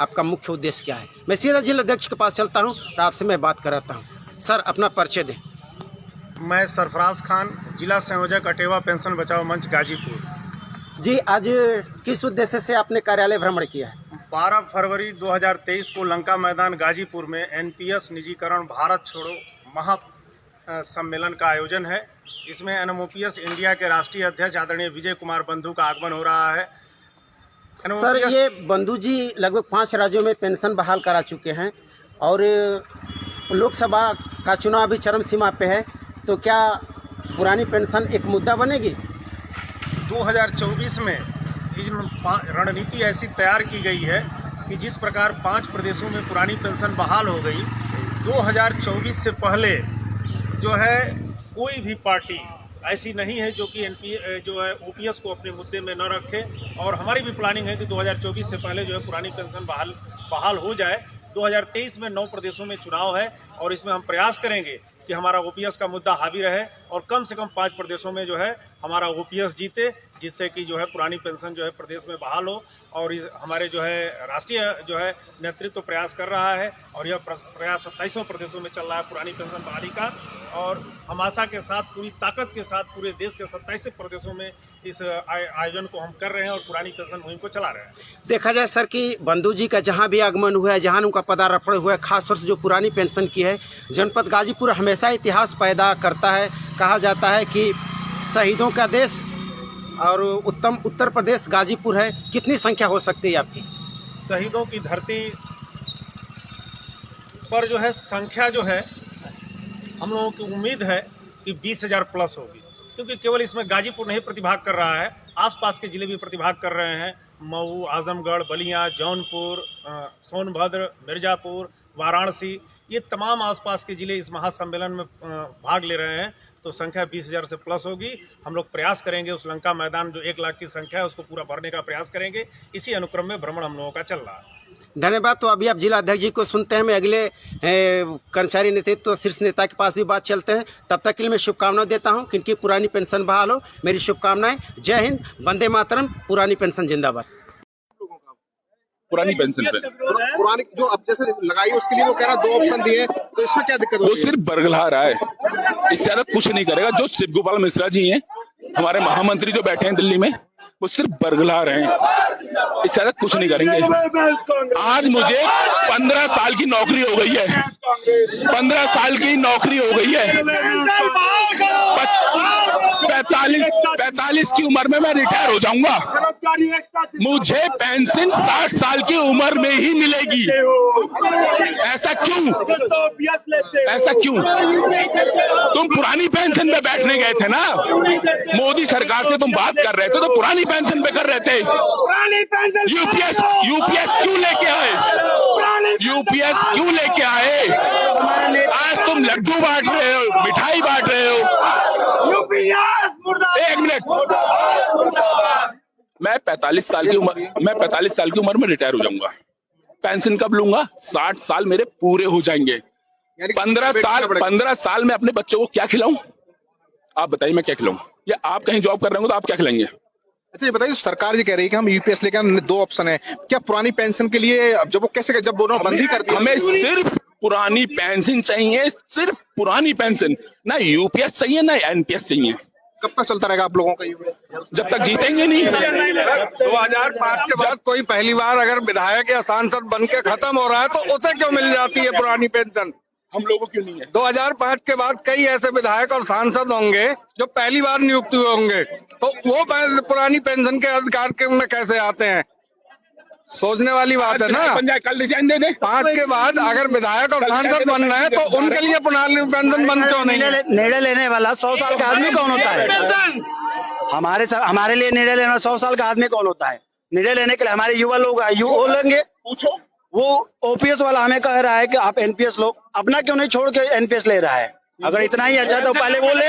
आपका मुख्य उद्देश्य क्या है? मैं सीधा जिला अध्यक्ष के पास चलता हूँ और आपसे मैं बात कराता हूँ। सर, अपना परिचय दें। मैं सरफराज खान, जिला संयोजक अटेवा पेंशन बचाओ मंच गाजीपुर। जी, आज किस उद्देश्य से आपने कार्यालय भ्रमण किया है? 12 फरवरी 2023 को लंका मैदान गाजीपुर में एनपीएस निजीकरण भारत छोड़ो महा सम्मेलन का आयोजन है। इसमें एनएमओपीएस इंडिया के राष्ट्रीय अध्यक्ष आदरणीय विजय कुमार बंधु का आगमन हो रहा है। सर, ये बंधु जी लगभग 5 राज्यों में पेंशन बहाल करा चुके हैं और लोकसभा का चुनाव भी चरम सीमा पे है, तो क्या पुरानी पेंशन एक मुद्दा बनेगी? 2024 में रणनीति ऐसी तैयार की गई है कि जिस प्रकार 5 प्रदेशों में पुरानी पेंशन बहाल हो गई, 2024 से पहले जो है कोई भी पार्टी ऐसी नहीं है जो कि जो है ओपीएस को अपने मुद्दे में न रखे। और हमारी भी प्लानिंग है कि 2024 से पहले जो है पुरानी पेंशन बहाल हो जाए। 2023 में 9 प्रदेशों में चुनाव है और इसमें हम प्रयास करेंगे कि हमारा ओपीएस का मुद्दा हावी रहे और कम से कम 5 प्रदेशों में जो है हमारा ओपीएस जीते, जिससे कि जो है पुरानी पेंशन जो है प्रदेश में बहाल हो। और हमारे जो है राष्ट्रीय जो है नेतृत्व प्रयास कर रहा है और यह प्रयास 27 प्रदेशों में चल रहा है पुरानी पेंशन बहाली का। और हम आशा के साथ, पूरी ताकत के साथ पूरे देश के 27 प्रदेशों में इस आयोजन को हम कर रहे हैं और पुरानी पेंशन मुहिम को चला रहे हैं। देखा जाए सर कि बंधु जी का जहाँ भी आगमन हुआ है, जहाँ उनका पदार्पण हुआ है, खासतौर से जो पुरानी पेंशन की है, जनपद गाजीपुर हमेशा इतिहास पैदा करता है। कहा जाता है कि शहीदों का देश और उत्तम उत्तर प्रदेश गाजीपुर है। कितनी संख्या हो सकती है आपकी? शहीदों की धरती पर जो है संख्या जो है हम लोगों की उम्मीद है कि 20,000 प्लस होगी, क्योंकि केवल इसमें गाजीपुर नहीं प्रतिभाग कर रहा है, आसपास के जिले भी प्रतिभाग कर रहे हैं। मऊ, आजमगढ़, बलिया, जौनपुर, सोनभद्र, मिर्ज़ापुर, वाराणसी, ये तमाम आसपास के जिले इस महासम्मेलन में भाग ले रहे हैं। तो संख्या 20,000 से प्लस होगी। हम लोग प्रयास करेंगे उस लंका मैदान जो 1 लाख की संख्या है उसको पूरा भरने का प्रयास करेंगे। इसी अनुक्रम में भ्रमण हम लोगों का चल रहा है। धन्यवाद। तो अभी आप जिला अध्यक्ष जी को सुनते हैं, मैं अगले कर्मचारी नेतृत्व शीर्ष नेता के पास भी बात चलते हैं। तब तक के लिए मैं शुभकामनाएं देता हूं कि इनकी पुरानी पेंशन बहाल हो। मेरी शुभकामनाएं। जय हिंद, वंदे मातरम, पुरानी पेंशन जिंदाबाद। पुरानी पेंशन पे पुरानी जो अब जैसे लगाई उसके लिए वो कह रहा 2 ऑप्शन दिए, तो इसमें क्या दिक्कत? वो सिर्फ बरगला रहा है, इससे ज्यादा कुछ नहीं करेगा। जो शिव गोपाल मिश्रा जी हैं, हमारे महामंत्री जो बैठे हैं दिल्ली में, वो सिर्फ बरगला रहे हैं, इससे ज्यादा कुछ नहीं करेंगे। आज मुझे 15 साल की नौकरी हो गई है, 15 साल की नौकरी हो गई है। 45 की उम्र में मैं रिटायर हो जाऊंगा। मुझे पेंशन 60 साल की उम्र में ही मिलेगी। ऐसा क्यों? ऐसा क्यों? तुम पुरानी पेंशन पे बैठने गए थे ना, मोदी सरकार से तुम बात कर रहे थे तो पुरानी पेंशन पे कर रहे थे। यूपीएस क्यों लेके आए? यूपीएस क्यों लेके आए? आज तुम लड्डू बांट रहे हो, मिठाई बांट रहे हो। एक मिनट, मैं 45 साल की उम्र में रिटायर हो जाऊंगा। पेंशन कब लूंगा? 60 साल मेरे पूरे हो जाएंगे। 15 साल में अपने बच्चों को क्या खिलाऊं? आप बताइए, मैं क्या खिलाऊं? या आप कहीं जॉब कर रहे हो तो आप क्या खिलाएंगे? अच्छा, ये बताइए, सरकार जी कह रही है कि हम यूपीएस लेकर 2 ऑप्शन है, क्या पुरानी पेंशन के लिए जब वो कैसे, जब वो बंदी करती है? हमें सिर्फ पुरानी पेंशन चाहिए, सिर्फ पुरानी पेंशन, ना यूपीएस चाहिए ना एनपीएस चाहिए। कब तक चलता रहेगा आप लोगों का यूपीएस? जब तक जीतेंगे नहीं। 2005 के बाद कोई पहली बार अगर विधायक या सांसद बन के खत्म हो रहा है तो उसे क्यों मिल जाती है पुरानी पेंशन? हम लोगों क्यों नहीं है? 2005 के बाद कई ऐसे विधायक और सांसद होंगे जो पहली बार नियुक्त हुए होंगे, तो वो पुरानी पेंशन के अधिकार में कैसे आते हैं? सोचने वाली बात है ना। कल रिजाइन दे दे। 5 के बाद अगर विधायक और सांसद बन रहे हैं तो उनके लिए पुरानी पेंशन बंद क्यों नहीं? निर्णय लेने वाला 100 साल का आदमी कौन होता है? हमारे लिए निर्णय लेना 100 साल का आदमी कौन होता है? निर्णय लेने के लिए हमारे युवा लोग लेंगे। पूछो, वो ओपीएस वाला हमें कह रहा है कि आप एनपीएस लो, अपना क्यों नहीं छोड़ के एनपीएस ले रहा है? अगर इतना ही अच्छा तो पहले वो ले।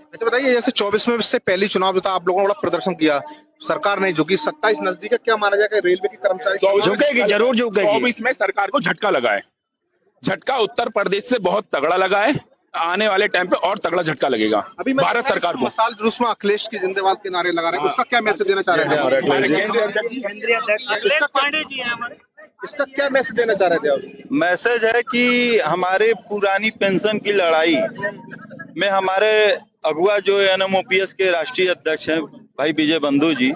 अच्छा बताइए, जैसे 24 में से पहली चुनाव था, आप लोगों ने बड़ा प्रदर्शन किया, सरकार नहीं झुकी, 27 नजदीक है, क्या माना जाएगा रेलवे के कर्मचारी झुकेगी? जरूर झुकेगी। 24 में सरकार को झटका लगा है। झटका उत्तर प्रदेश से बहुत तगड़ा लगा है। आने वाले टाइम पे और तगड़ा झटका लगेगा अभी मैं भारत सरकार को। मसाल जुलूस में अखिलेश की जिंदाबाद के नारे लगा रहे हैं, उसका क्या मैसेज देना चाह रहे हैं? इसका क्या मैसेज देना चाह रहे थे आप? मैसेज है कि हमारे पुरानी पेंशन की लड़ाई में हमारे अगुआ जो एनएमओपीएस के राष्ट्रीय अध्यक्ष हैं भाई विजय बंधु जी,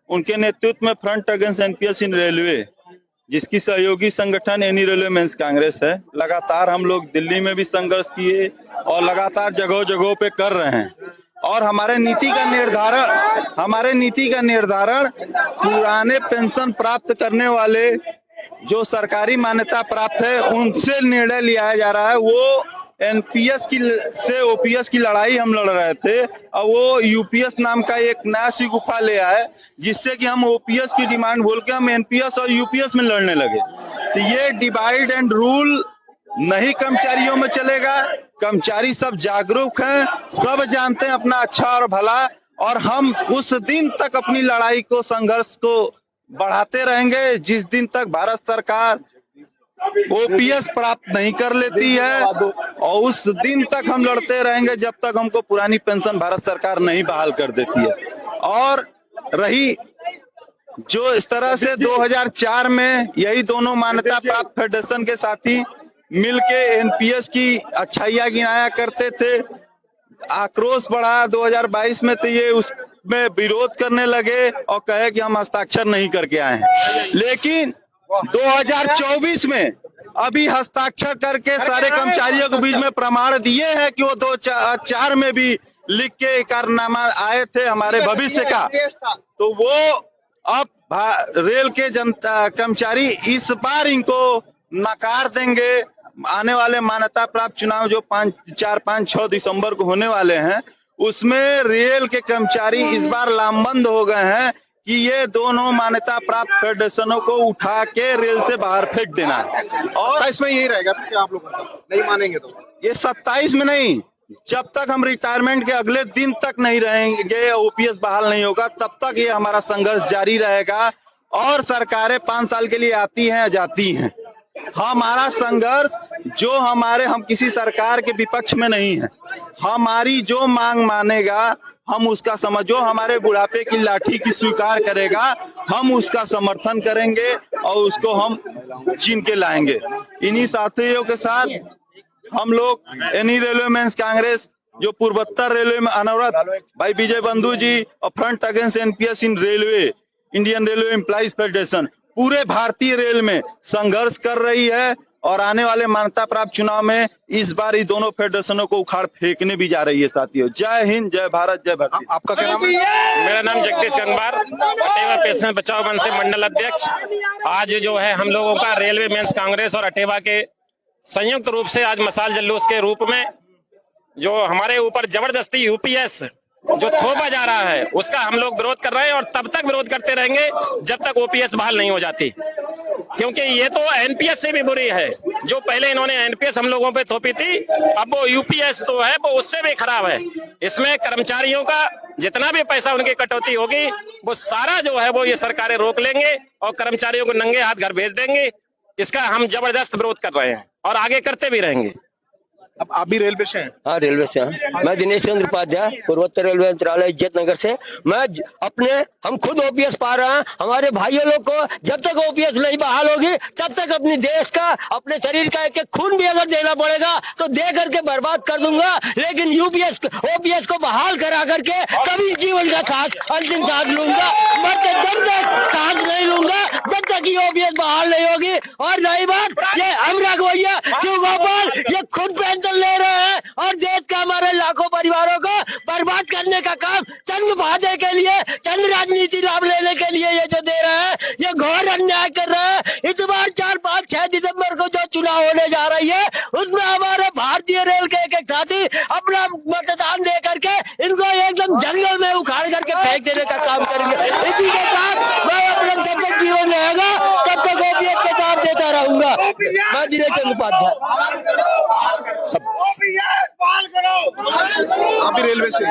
उनके नेतृत्व में front against NPS in railway, जिसकी सहयोगी संगठन एनी रेलवे मेंस कांग्रेस है, लगातार हम लोग दिल्ली में भी संघर्ष किए और लगातार जगह जगहों पे कर रहे हैं। और हमारे नीति का निर्धारण पुराने पेंशन प्राप्त करने वाले जो सरकारी मान्यता प्राप्त है उनसे निर्णय लिया जा रहा है। वो एनपीएस की से ओपीएस की लड़ाई हम लड़ रहे थे और वो यूपीएस नाम का एक नया शिगुफा ले आए, जिससे कि हम ओपीएस की डिमांड बोल के हम एनपीएस और यूपीएस में लड़ने लगे। तो ये डिवाइड एंड रूल नहीं कर्मचारियों में चलेगा। कर्मचारी सब जागरूक हैं, सब जानते हैं अपना अच्छा और भला, और हम उस दिन तक अपनी लड़ाई को, संघर्ष को बढ़ाते रहेंगे जिस दिन तक भारत सरकार ओपीएस प्राप्त नहीं कर लेती है, और उस दिन तक हम लड़ते रहेंगे जब तक हमको पुरानी पेंशन भारत सरकार नहीं बहाल कर देती है। और रही जो इस तरह से 2004 में यही दोनों मान्यता प्राप्त फेडरेशन के साथी मिलके एनपीएस की अच्छाइयां गिनाया करते थे, आक्रोश बढ़ा 2022 में तो ये उसमें विरोध करने लगे और कहे कि हम हस्ताक्षर नहीं करके आए हैं। लेकिन 2024 में अभी हस्ताक्षर करके सारे कर्मचारियों के बीच में प्रमाण दिए हैं कि वो 2004 में भी लिख के कारनामा आए थे हमारे भविष्य का। तो वो अब रेल के जनता कर्मचारी इस बार इनको नकार देंगे। आने वाले मान्यता प्राप्त चुनाव जो 4-5-6 दिसंबर को होने वाले हैं, उसमें रेल के कर्मचारी इस बार लामबंद हो गए हैं कि ये दोनों मान्यता प्राप्त फेडरेशनों को उठा के रेल से बाहर फेंक देना है। और इसमें यही रहेगा कि आप लोग नहीं मानेंगे तो ये 27 में नहीं, जब तक हम रिटायरमेंट के अगले दिन तक नहीं रहेंगे, ओपीएस बहाल नहीं होगा, तब तक ये हमारा संघर्ष जारी रहेगा। और सरकारें 5 साल के लिए आती हैं जाती हैं, हमारा संघर्ष जो हम किसी सरकार के विपक्ष में नहीं है। हमारी जो मांग मानेगा हम उसका समझो, हमारे बुढ़ापे की लाठी की स्वीकार करेगा हम उसका समर्थन करेंगे और उसको हम छीन के लाएंगे। इन्हीं साथियों के साथ हम लोग एनी रेलवे मेंस कांग्रेस, जो पूर्वोत्तर रेलवे में अनवरत भाई विजय बंधु जी और front against NPS in railway, Indian railway employees federation, पूरे भारतीय रेल में संघर्ष कर रही है। और आने वाले मान्यता प्राप्त चुनाव में इस बार ही दोनों फेडरेशनों को उखाड़ फेंकने भी जा रही है। साथियों, जय हिंद, जय भारत, जय भारत। आपका क्या नाम है? मेरा नाम जगदीश गंगवार, अटेवा पेंशन बचाओ मंच से मंडल अध्यक्ष। आज जो है हम लोगों का रेलवे मेंस कांग्रेस और अटेवा के संयुक्त रूप से आज मसाल जुलूस के रूप में जो हमारे ऊपर जबरदस्ती यूपीएस जो थोपा जा रहा है उसका हम लोग विरोध कर रहे हैं, और तब तक विरोध करते रहेंगे जब तक ओपीएस बहाल नहीं हो जाती। क्योंकि ये तो एनपीएस से भी बुरी है। जो पहले इन्होंने एनपीएस हम लोगों पे थोपी थी, अब वो यूपीएस तो है वो उससे भी खराब है। इसमें कर्मचारियों का जितना भी पैसा उनकी कटौती होगी वो सारा जो है वो ये सरकारें रोक लेंगे और कर्मचारियों को नंगे हाथ घर भेज देंगे। इसका हम जबरदस्त विरोध कर रहे हैं और आगे करते भी रहेंगे। अब आप भी रेलवे से हैं? हाँ, रेलवे से हैं। मैं दिनेश चंद्र उपाध्याय, पूर्वोत्तर रेलवे मंत्रालय इज्जत नगर से। हम खुद ओपीएस पा रहे हैं। हमारे भाइयों लोग को जब तक ओपीएस नहीं बहाल होगी तब तक अपनी देश का, अपने शरीर का एक खून भी अगर देना पड़ेगा तो दे करके बर्बाद कर दूंगा, लेकिन ओपीएस को बहाल करा करके कभी जीवन का सांस, अंतिम सांस लूंगा। जब तक सांस नहीं लूंगा जब तक ये ओपीएस बहाल नहीं होगी। और नई बात, ये अनुराग भैया, शिव गोपाल, ये खुद पेंशन ले रहे हैं और देश का हमारे लाखों परिवारों को बर्बाद करने का काम चंद फायदे के लिए, चंद राजनीति लाभ लेने के लिए ये जो दे रहे हैं, ये घोर अन्याय कर रहे हैं। इस बार 4-5-6 दिसंबर को जो चुनाव होने जा रही है उसमें हमारे भारतीय रेल के एक साथी अपना मतदान दे करके इनको एकदम जंगल में उखाड़ करके फेंक देने का काम करेंगे। इसी के साथ मैं अपना जब तक जीवन रहेगा तब तक ओपीएस के साथ देता रहूंगा। मैं दिनेश चंद्र उपाध्याय। आप भी रेलवे से?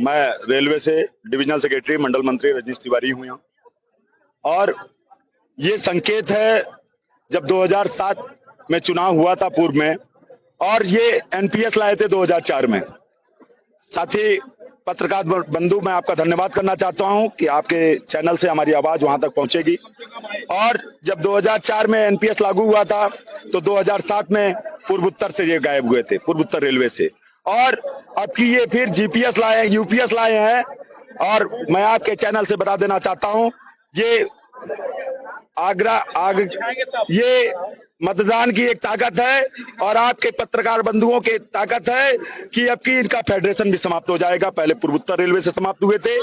मैं रेलवे से डिविजनल सेक्रेटरी मंडल मंत्री रजनीश तिवारी हूँ यहाँ। और ये संकेत है, जब 2007 में चुनाव हुआ था पूर्व में, और ये एनपीएस लाए थे 2004 में। साथ ही पत्रकार बंधु, मैं आपका धन्यवाद करना चाहता हूं कि आपके चैनल से हमारी आवाज वहां तक पहुंचेगी। और जब 2004 में एनपीएस लागू हुआ था तो 2007 में पूर्वोत्तर से ये गायब हुए थे, पूर्वोत्तर रेलवे से। और अब की ये फिर जीपीएस लाए हैं, यूपीएस लाए हैं। और मैं आपके चैनल से बता देना चाहता हूं, ये ये मतदान की एक ताकत है और आपके पत्रकार बंधुओं की ताकत है कि अब की इनका फेडरेशन भी समाप्त हो जाएगा। पहले पूर्वोत्तर रेलवे से समाप्त हुए थे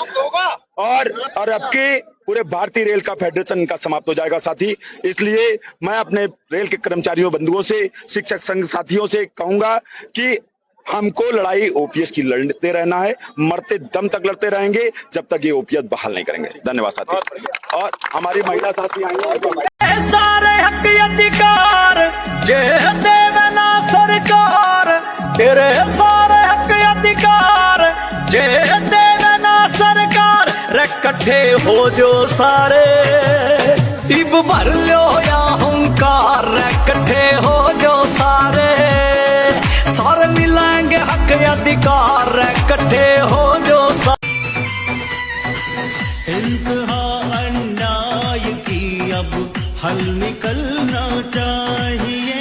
और अब के पूरे भारतीय रेल का फेडरेशन इनका समाप्त हो जाएगा साथी। इसलिए मैं अपने रेल के कर्मचारियों बंधुओं से, शिक्षक संघ साथियों से कहूंगा कि हमको लड़ाई ओपीएस की लड़ते रहना है, मरते दम तक लड़ते रहेंगे जब तक ये ओपीएस बहाल नहीं करेंगे। धन्यवाद साथी। और हमारी महिला साथी आई हैं। सारे हक अधिकार जे देवे ना सरकार, तेरे सारे हक अधिकार जे देवे ना सरकार, रे कट्ठे हो जो सारे इब भर लो या हुंकार, रे कट्ठे हो जो सारे सारे मिलेंगे हक अधिकार, रे कट्ठे हो जो सारे। इंतहा अन्याय की अब हल निकलना चाहिए,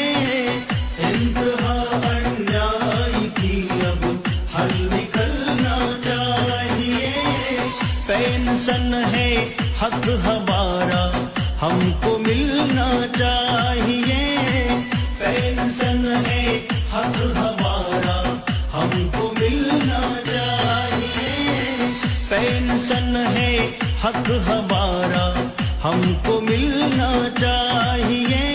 इंतहा अन्याय की अब हल निकलना चाहिए। पेंशन है हक हमारा, हमको मिलना चाहिए। पेंशन है हक हमारा, हमको मिलना चाहिए। पेंशन है हक हमारा, हमको मिलना चाहिए,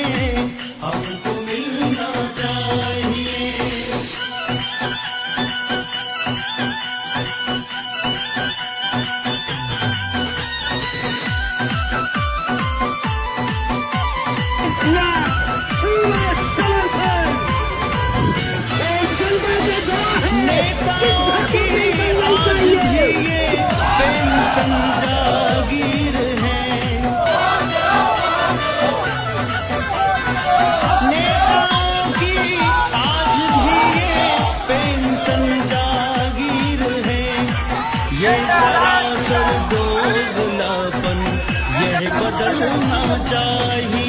हमको मिलना चाहिए। नेताओं की आज भी ये पेंशन जागीर है, नेताओं की आज भी ये पेंशन जागीर है। ये सरासर दोगलापन यह बदलना चाहिए।